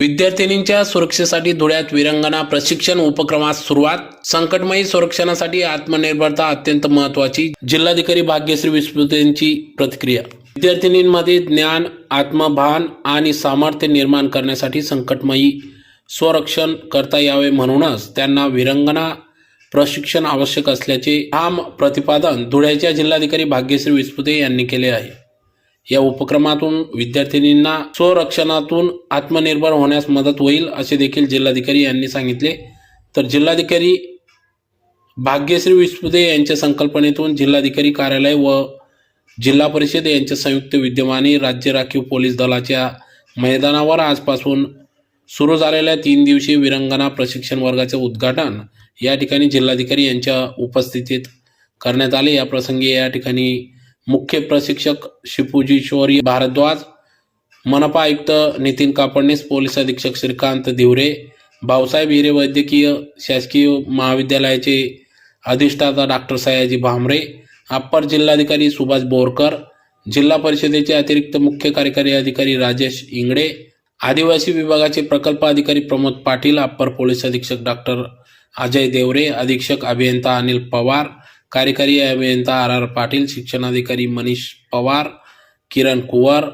विद्यार्थिनींच्या सुरक्षेसाठी धुळ्यात वीरांगना प्रशिक्षण उपक्रमास सुरुवात। संकटमयी संरक्षणासाठी आत्मनिर्भरता अत्यंत महत्त्वाची। जिल्हाधिकारी भाग्यश्री विस्पुतेंची प्रतिक्रिया। विद्यार्थिनींमध्ये ज्ञान, आत्मभान आणि सामर्थ्य निर्माण करण्यासाठी संकटमयी संरक्षण करता यावे म्हणूनच त्यांना वीरांगना प्रशिक्षण आवश्यक असल्याचे ठाम प्रतिपादन धुळ्याच्या जिल्हाधिकारी भाग्यश्री विस्पुते यांनी केले आहे। या उपक्रमातून विद्यार्थिनींना स्वरक्षणातून आत्मनिर्भर होण्यास मदत होईल असे देखील जिल्हाधिकारी यांनी सांगितले। तर जिल्हाधिकारी भाग्यश्री विस्पुते यांच्या संकल्पनेतून जिल्हाधिकारी कार्यालय व जिल्हा परिषद यांच्या संयुक्त विद्यमाने राज्य राखीव पोलीस दलाच्या मैदानावर आजपासून सुरू झालेल्या 3 दिवसीय वीरांगना प्रशिक्षण वर्गाचे उद्घाटन या ठिकाणी जिल्हाधिकारी यांच्या उपस्थितीत करण्यात आले। या प्रसंगी या ठिकाणी मुख्य प्रशिक्षक शिपूजी भारद्वाज, मनपा आयुक्त नितीन कापडणीस, पोलीस अधीक्षक श्रीकांत दिवरे, भाऊसाहेब हिरे वैद्यकीय शासकीय महाविद्यालयाचे अधिष्ठाता डॉक्टर सयाजी भामरे, अप्पर जिल्हाधिकारी सुभाष बोरकर, जिल्हा परिषदेचे अतिरिक्त मुख्य कार्यकारी अधिकारी राजेश इंगडे, आदिवासी विभागाचे प्रकल्प अधिकारी प्रमोद पाटील, अप्पर पोलीस अधीक्षक डॉक्टर अजय देवरे, अधीक्षक अभियंता अनिल पवार, कार्यकारी अभियंता आर पाटील, शिक्षणाधिकारी मनीष पवार, किरण कुवर,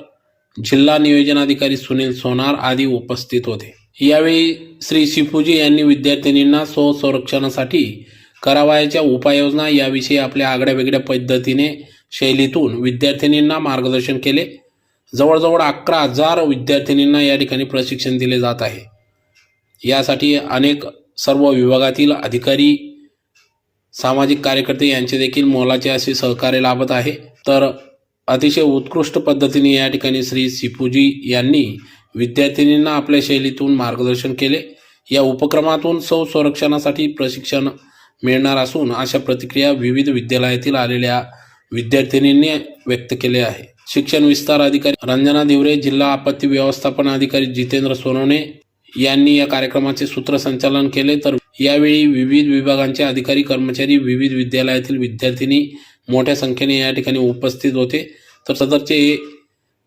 जिल्हा नियोजन अधिकारी सुनील सोनार आदी उपस्थित होते। यावेळी श्री शिपूजी यांनी विद्यार्थिनींना स्वसंरक्षणासाठी करावयाच्या उपाययोजना याविषयी आपल्या आगळ्यावेगळ्या पद्धतीने शैलीतून विद्यार्थिनींना मार्गदर्शन केले। जवळजवळ 11,000 विद्यार्थिनींना या ठिकाणी प्रशिक्षण दिले जात आहे। यासाठी अनेक सर्व विभागातील अधिकारी, सामाजिक कार्यकर्ते यांचे देखील मोलाचे असे सहकार्य लाभत आहे। तर अतिशय उत्कृष्ट पद्धतीने या ठिकाणी श्री शिपूजी यांनी विद्यार्थिनींना आपल्या शैलीतून मार्गदर्शन केले। या उपक्रमातून संरक्षणासाठी प्रशिक्षण मिळणार असून अशा प्रतिक्रिया विविध विद्यालयातील आलेल्या विद्यार्थिनींनी व्यक्त केले आहे। शिक्षण विस्तार अधिकारी रंजना दिवरे, जिल्हा आपत्ती व्यवस्थापन अधिकारी जितेंद्र सोनवणे यांनी या कार्यक्रमाचे सूत्रसंचालन केले। तर यावेळी विविध विभागांचे अधिकारी, कर्मचारी, विविध विद्यालयातील विद्यार्थिनी मोठ्या संख्येने या ठिकाणी उपस्थित होते। तर सदरचे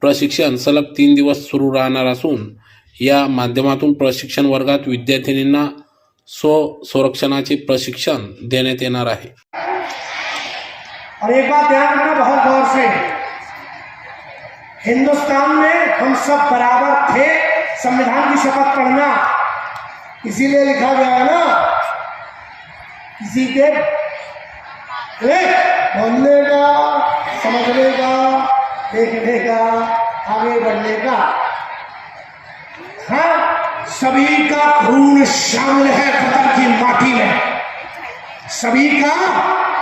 प्रशिक्षण सलग 3 दिवस सुरू राहणार असून या माध्यमातून प्रशिक्षण वर्गात विद्यार्थिनींना स्वसंरक्षणाचे प्रशिक्षण देण्यात येणार आहे। और एक बात ध्यान रखना बहुत गौर से, हिंदुस्तान में हम सब बराबर थे। संविधान की शपथ पढ़ना इसीलिए लिखा गया है ना, किसी के बोलने का, समझने का, देखने का, आगे बढ़ने का। हाँ, सभी का खून शामिल है वतन की माटी में, सभी का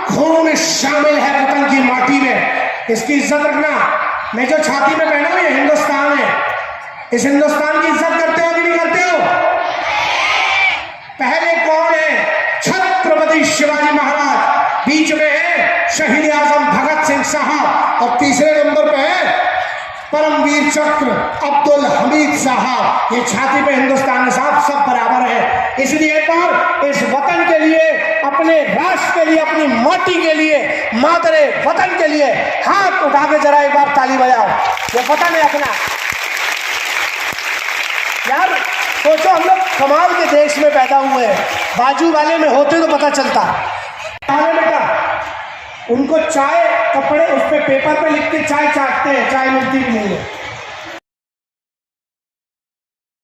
खून शामिल है वतन की माटी में। इसकी इज्जत रखना। मैं जो छाती में पहना हूं ये हिंदुस्तान है। इस हिंदुस्तान की इज्जत करते हो कि नहीं करते हो? पहले कौन है? छत्रपति शिवाजी महाराज, बीच में है शहीद आजम भगत सिंह साहब और तीसरे नंबर पे है परमवीर चक्र अब्दुल हमीद साहब। ये छाती पे हिंदुस्तान साहब सब बराबर है। इसलिए एक बार इस वतन के लिए, अपने राष्ट्र के लिए, अपनी माटी के लिए, मातरे वतन के लिए हाथ उठा के जरा एक बार ताली बजाओ। ये वतन है अपना। यार सोचो, हम लोग कमाल के देश में पैदा हुए हैं। बाजू वाले में होते तो पता चलता। बेटा उनको चाय, कपड़े, उस पे पेपर पे लिख के चाय चाटते हैं, चाय मिलती भी नहीं है।